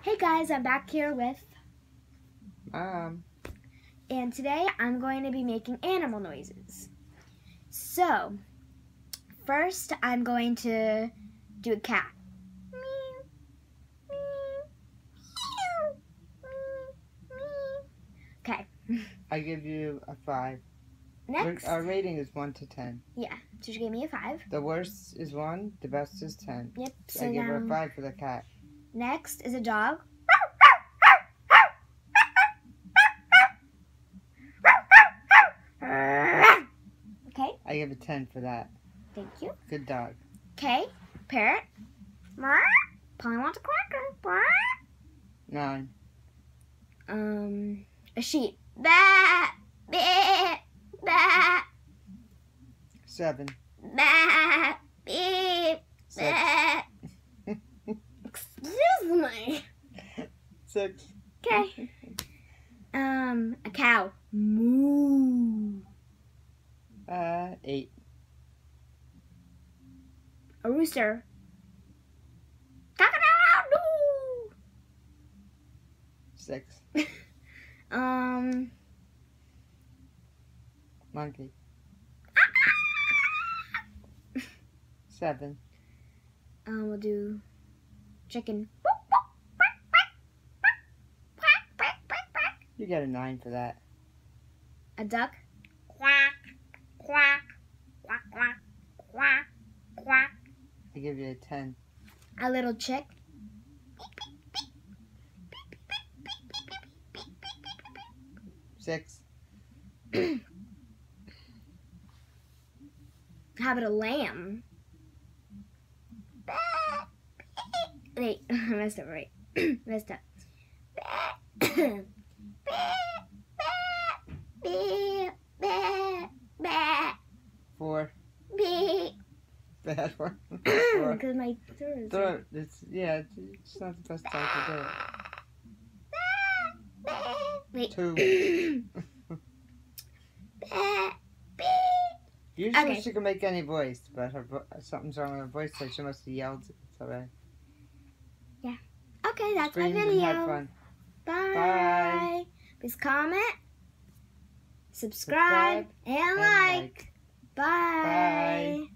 Hey guys, I'm back here with Mom. And today I'm going to be making animal noises. So, first I'm going to do a cat. Okay. I give you a 5. Next. Our rating is 1 to 10. Yeah, so you gave me a 5. The worst is 1, the best is 10. Yep. So I give her a 5 for the cat. Next is a dog. Okay. I give a 10 for that. Thank you. Good dog. Okay. Parrot. Polly wants a cracker. 9. A sheep. Bah, bah, bah. 7. Bah, beep, 6. bah. Excuse me. 6. Okay. A cow. Moo. 8. A rooster. Cock-a-doodle-doo. 6. Monkey. 7. We'll do chicken. You get a 9 for that. A duck. Quack, quack, quack, quack, quack, quack. I give you a 10. A little chick. 6. How about a lamb? Wait, I messed up, right? Messed up. 4. Bad one. 4. Because my throat is... It's not the best time to do it. Wait. 2. Usually Okay. she can make any voice, but something's wrong with her voice, so she must have yelled. It's alright. Yeah. Okay, that's my Screamed and video. had fun. Bye. Bye. Please comment, subscribe, and like. Bye. Bye.